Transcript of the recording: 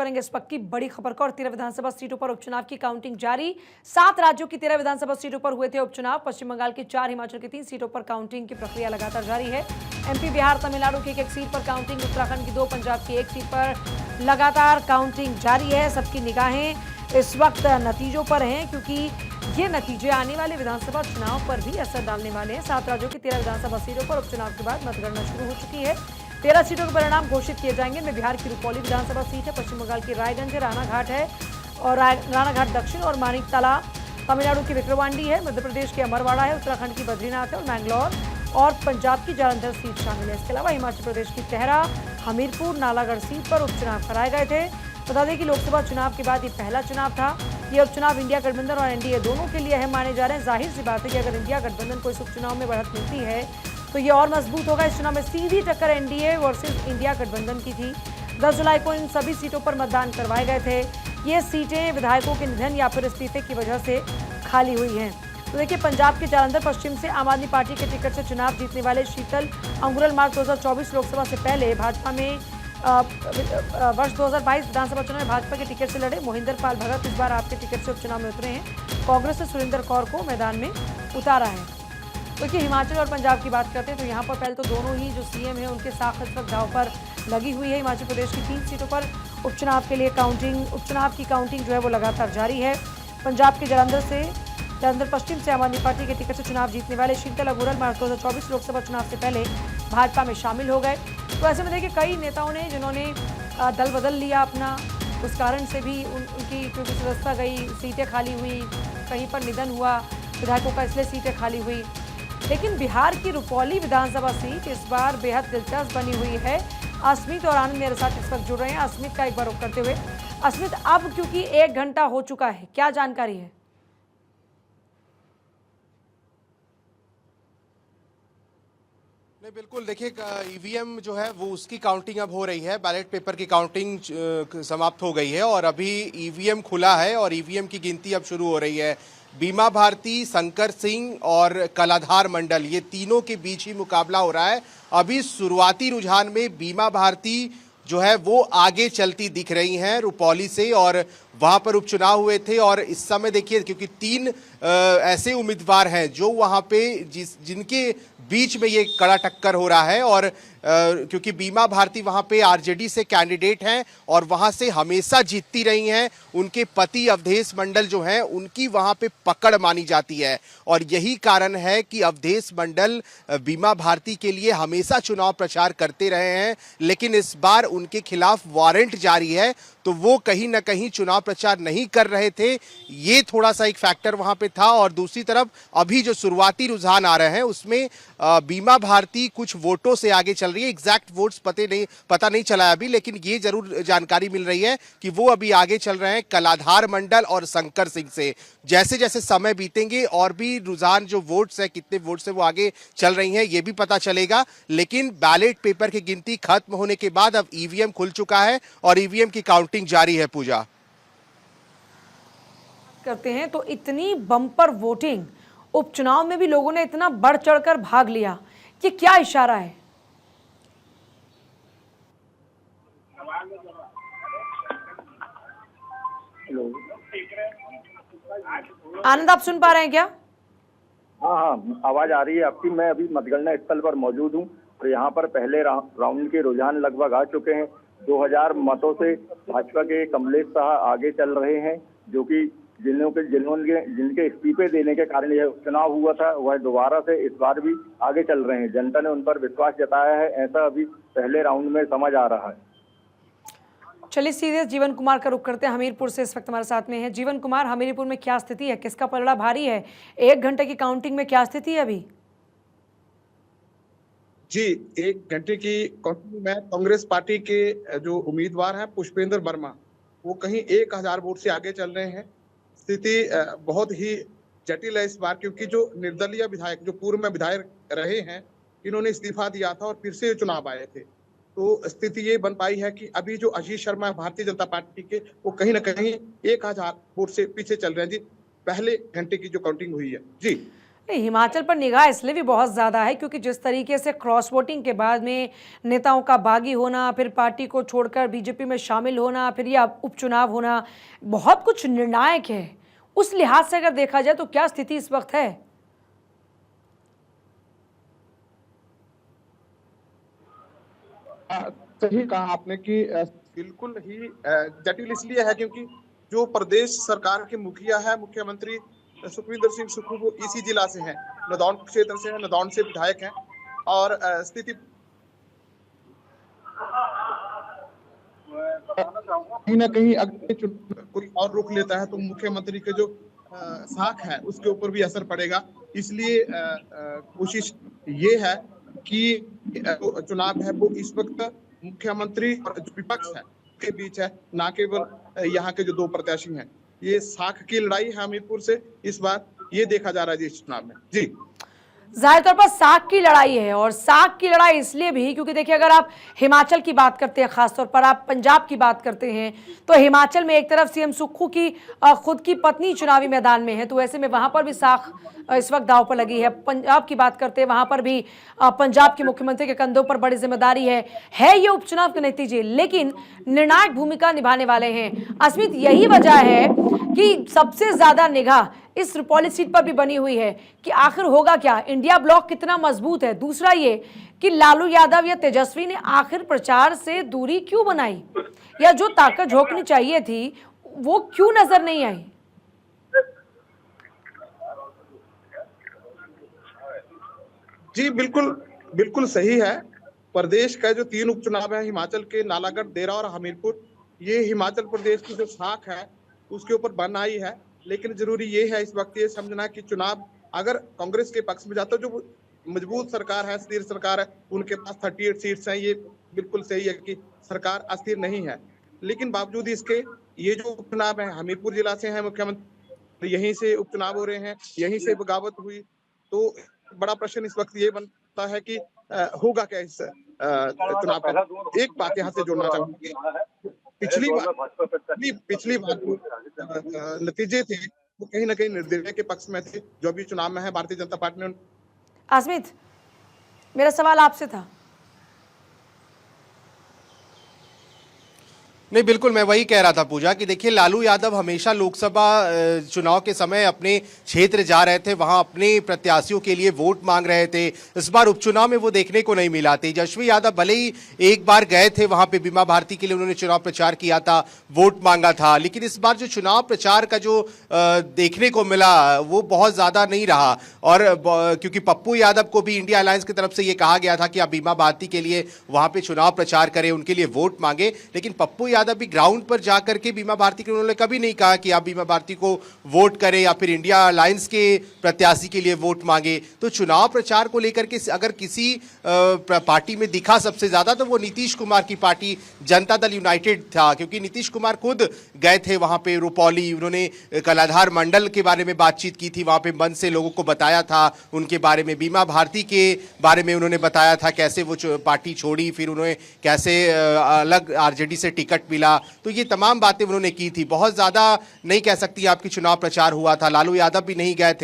करेंगे इस वक्त की बड़ी खबर को और 13 विधानसभा सीटों पर उपचुनाव की काउंटिंग जारी। 7 राज्यों की 13 विधानसभा सीटों पर हुए थे उपचुनाव। पश्चिम बंगाल की 4, हिमाचल की 3 सीटों पर काउंटिंग की प्रक्रिया लगातार जारी है। एमपी, बिहार, तमिलनाडु की एक सीट पर काउंटिंग, उत्तराखंड की 2, पंजाब की 1 सीट पर लगातार काउंटिंग जारी है। सबकी निगाहें इस वक्त नतीजों पर हैं, क्योंकि ये नतीजे आने वाले विधानसभा चुनाव पर भी असर डालने वाले हैं। 7 राज्यों की 13 विधानसभा सीटों पर उपचुनाव के बाद मतगणना शुरू हो चुकी है। 13 सीटों के परिणाम घोषित किए जाएंगे। इनमें बिहार की रुपौली विधानसभा सीट है, पश्चिम बंगाल की रायगंज है, रानाघाट है और रानाघाट दक्षिण और मानिकतला, तमिलनाडु की विक्रवांडी है, मध्य प्रदेश के अमरवाड़ा है, उत्तराखंड की बद्रीनाथ है और मैंगलोर और पंजाब की जालंधर सीट शामिल है। इसके अलावा हिमाचल प्रदेश की तेहरा, हमीरपुर, नालागढ़ सीट पर उपचुनाव कराए गए थे। बता दें कि लोकसभा चुनाव के बाद ये पहला चुनाव था। ये उपचुनाव इंडिया गठबंधन और एनडीए दोनों के लिए अहम माने जा रहे हैं। जाहिर सी बात है कि अगर इंडिया गठबंधन को इस उपचुनाव में बढ़त मिलती है तो ये और मजबूत होगा। इस चुनाव में सीधी टक्कर एनडीए वर्सेस इंडिया गठबंधन की थी। 10 जुलाई को इन सभी सीटों पर मतदान करवाए गए थे। ये सीटें विधायकों के निधन या फिर इस्तीफे की वजह से खाली हुई हैं। तो देखिए, पंजाब के जालंधर पश्चिम से आम आदमी पार्टी के टिकट से चुनाव जीतने वाले शीतल अंगुरल मार्च 2024 लोकसभा से पहले भाजपा में वर्ष 2022 विधानसभा चुनाव में भाजपा के टिकट से लड़े मोहिंदर पाल भगत इस बार आपके टिकट से उपचुनाव में उतरे हैं। कांग्रेस से सुरेंद्र कौर को मैदान में उतारा है। देखिए, हिमाचल और पंजाब की बात करते हैं तो यहाँ पर पहले तो दोनों ही जो सीएम हैं उनके साख इस वक्त दांव पर लगी हुई है। हिमाचल प्रदेश की 3 सीटों पर उपचुनाव के लिए उपचुनाव की काउंटिंग जो है वो लगातार जारी है। पंजाब के जालंधर पश्चिम से आम आदमी पार्टी के टिकट से चुनाव जीतने वाले शीतल अंगुरल मार्च 2024 लोकसभा चुनाव से पहले भाजपा में शामिल हो गए। तो ऐसे में देखिए, कई नेताओं ने जिन्होंने दल बदल लिया अपना, उस कारण से भी उनकी क्योंकि सदस्यता गई, सीटें खाली हुई, कहीं पर निधन हुआ विधायकों का, इसलिए सीटें खाली हुई। लेकिन बिहार की रुपौली विधानसभा सीट इस बार बेहद दिलचस्प बनी हुई है। अस्मित और आनंद मेरे साथ इस वक्त जुड़ रहे हैं। अस्मित का एक बार रुख करते हुए, अस्मित, अब क्योंकि 1 घंटा हो चुका है, क्या जानकारी है? नहीं, बिल्कुल देखिए, ईवीएम जो है वो उसकी काउंटिंग अब हो रही है। बैलेट पेपर की काउंटिंग समाप्त हो गई है और अभी ईवीएम खुला है और ईवीएम की गिनती अब शुरू हो रही है। बीमा भारती, शंकर सिंह और कलाधार मंडल, ये तीनों के बीच ही मुकाबला हो रहा है। अभी शुरुआती रुझान में बीमा भारती जो है वो आगे चलती दिख रही हैं रुपौली से, और वहां पर उपचुनाव हुए थे और इस समय देखिए, क्योंकि 3 ऐसे उम्मीदवार हैं जो वहां पे जिनके बीच में ये कड़ा टक्कर हो रहा है, और क्योंकि बीमा भारती वहां पे आरजेडी से कैंडिडेट हैं और वहां से हमेशा जीतती रही हैं। उनके पति अवधेश मंडल जो हैं उनकी वहां पे पकड़ मानी जाती है और यही कारण है कि अवधेश मंडल बीमा भारती के लिए हमेशा चुनाव प्रचार करते रहे हैं। लेकिन इस बार उनके खिलाफ वारंट जारी है तो वो कहीं ना कहीं चुनाव प्रचार नहीं कर रहे थे। ये थोड़ा सा एक फैक्टर वहां पे था। और दूसरी तरफ अभी जो शुरुआती रुझान आ रहे हैं उसमें बीमा भारती कुछ वोटों से आगे चल रही है। एग्जैक्ट वोट्स पता नहीं चला है अभी, लेकिन ये जरूर जानकारी मिल रही है कि वो अभी आगे चल रहे हैं कलाधार मंडल और शंकर सिंह से। जैसे जैसे समय बीतेंगे और भी रुझान जो वोट्स है, कितने वोट्स है वो आगे चल रही हैं, ये भी पता चलेगा। लेकिन बैलेट पेपर की गिनती खत्म होने के बाद अब ईवीएम खुल चुका है और ईवीएम की काउंटिंग जारी है। पूजा करते हैं तो इतनी बम्पर वोटिंग, उपचुनाव में भी लोगों ने इतना बढ़ चढ़कर भाग लिया, ये क्या इशारा है? आनंद, आप सुन पा रहे हैं क्या? हाँ, आवाज आ रही है आपकी। मैं अभी मतगणना स्थल पर मौजूद हूँ और यहाँ पर पहले राउंड के रुझान लगभग आ चुके हैं। 2000 मतों से भाजपा के कमलेश शाह आगे चल रहे हैं, जो कि जिनके इस्तीफे देने के कारण यह उपचुनाव हुआ था, वह दोबारा से इस बार भी आगे चल रहे हैं। जनता ने उन पर विश्वास जताया है, ऐसा अभी पहले राउंड में समझ आ रहा है। चलिए सीधे जीवन कुमार का रुख करते हैं। हमीरपुर से इस वक्त हमारे साथ में है जीवन कुमार। हमीरपुर में क्या स्थिति है, किसका पलड़ा भारी है? 1 घंटे की काउंटिंग में क्या स्थिति है अभी? जी, 1 घंटे की काउंटिंग में कांग्रेस पार्टी के जो उम्मीदवार हैं पुष्पेंद्र वर्मा, वो कहीं 1000 वोट से आगे चल रहे हैं। स्थिति बहुत ही जटिल है इस बार, क्योंकि जो निर्दलीय विधायक जो पूर्व में विधायक रहे हैं, इन्होंने इस्तीफा दिया था और फिर से चुनाव आए थे। तो स्थिति ये बन पाई है कि अभी जो अजीत शर्मा भारतीय जनता पार्टी के, वो कहीं ना कहीं 1000 वोट से पीछे चल रहे हैं जी, पहले घंटे की जो काउंटिंग हुई है। जी नहीं, हिमाचल पर निगाह इसलिए भी बहुत ज़्यादा है क्योंकि जिस तरीके से क्रॉस वोटिंग के बाद में नेताओं का बागी होना, फिर पार्टी को छोड़कर बीजेपी में शामिल होना, फिर यह उपचुनाव होना, बहुत कुछ निर्णायक है। उस लिहाज से अगर देखा जाए तो क्या स्थिति इस वक्त है? सही कहा आपने कि बिल्कुल ही जटिल इसलिए है क्योंकि जो प्रदेश सरकार के मुखिया है, मुख्यमंत्री सुखविंदर सिंह सुक्खू, वो इसी जिला से हैं, नदौन क्षेत्र से हैं, नदौन से विधायक हैं। और स्थिति कहीं ना कहीं अगर कोई और रुख लेता है तो मुख्यमंत्री के जो साख है उसके ऊपर भी असर पड़ेगा। इसलिए कोशिश ये है कि चुनाव है वो इस वक्त मुख्यमंत्री और जो विपक्ष है के बीच है, ना केवल यहाँ के जो दो प्रत्याशी हैं। ये साख की लड़ाई है हमीरपुर से इस बार, ये देखा जा रहा है जी इस चुनाव में। जी, जाहिर तौर पर साख की लड़ाई है, और साख की लड़ाई इसलिए भी क्योंकि देखिए अगर आप हिमाचल की बात करते हैं, खासतौर पर आप पंजाब की बात करते हैं, तो हिमाचल में एक तरफ सीएम सुक्खू की खुद की पत्नी चुनावी मैदान में है, तो ऐसे में वहां पर भी साख इस वक्त दांव पर लगी है। पंजाब की बात करते हैं, वहां पर भी पंजाब के मुख्यमंत्री के कंधों पर बड़ी जिम्मेदारी है ये उपचुनाव के नतीजे, लेकिन निर्णायक भूमिका निभाने वाले हैं। अस्मित, यही वजह है कि सबसे ज्यादा निगाह इस रुपौली सीट पर भी बनी हुई है कि आखिर होगा क्या, इंडिया ब्लॉक कितना मजबूत है। दूसरा ये कि लालू यादव या तेजस्वी ने आखिर प्रचार से दूरी क्यों बनाई, या जो ताकत झोंकनी चाहिए थी वो क्यों नजर नहीं आई। जी बिल्कुल सही है। प्रदेश का जो 3 उपचुनाव है, हिमाचल के नालागढ़, देरा और हमीरपुर, ये हिमाचल प्रदेश की जो साख है उसके ऊपर बन आई है। लेकिन जरूरी ये है इस वक्त ये समझना कि चुनाव अगर कांग्रेस के पक्ष में जाता है, जो मजबूत सरकार है, स्थिर सरकार है, उनके पास 38 सीट्स हैं, ये बिल्कुल सही है कि सरकार अस्थिर नहीं है। लेकिन बावजूद इसके ये जो उपचुनाव है, हमीरपुर जिला से है मुख्यमंत्री, यहीं से उपचुनाव हो रहे हैं, यहीं से बगावत हुई, तो बड़ा प्रश्न इस वक्त ये बनता है कि होगा क्या इस चुनाव का। एक बात यहाँ से जोड़ना चाहूंगा, पिछली बार नतीजे थे वो कहीं ना कहीं निर्दलीय के पक्ष में थे, जो भी चुनाव में है भारतीय जनता पार्टी ने। अस्मित, मेरा सवाल आपसे था। नहीं, बिल्कुल मैं वही कह रहा था पूजा कि देखिए लालू यादव हमेशा लोकसभा चुनाव के समय अपने क्षेत्र जा रहे थे, वहां अपने प्रत्याशियों के लिए वोट मांग रहे थे। इस बार उपचुनाव में वो देखने को नहीं मिला। तेजस्वी यादव भले ही एक बार गए थे वहां पे बीमा भारती के लिए, उन्होंने चुनाव प्रचार किया था, वोट मांगा था, लेकिन इस बार जो चुनाव प्रचार का जो देखने को मिला वो बहुत ज्यादा नहीं रहा। और क्योंकि पप्पू यादव को भी इंडिया अलायंस की तरफ से ये कहा गया था कि आप बीमा भारती के लिए वहां पे चुनाव प्रचार करें, उनके लिए वोट मांगे, लेकिन पप्पू यादव भी ग्राउंड पर जाकर के बीमा भारती के उन्होंने कभी नहीं कहा कि आप बीमा भारती को वोट करें या फिर इंडिया अलायंस के प्रत्याशी के लिए वोट मांगे। तो चुनाव प्रचार को लेकर के अगर किसी पार्टी में दिखा सबसे ज्यादा तो वो नीतीश कुमार की पार्टी जनता दल यूनाइटेड था, क्योंकि नीतीश कुमार खुद गए थे वहां पे रुपौली, उन्होंने कलाधार मंडल के बारे में बातचीत की थी, वहां पे मन से लोगों को बताया था उनके बारे में, बीमा भारती के बारे में उन्होंने बताया था कैसे वो पार्टी छोड़ी, फिर उन्होंने कैसे अलग आरजेडी से टिकट मिला, तो ये तमाम बातें उन्होंने की थी। बहुत ज्यादा नहीं कह सकती आपकी चुनाव प्रचार हुआ था, लालू यादव भी नहीं गए थे।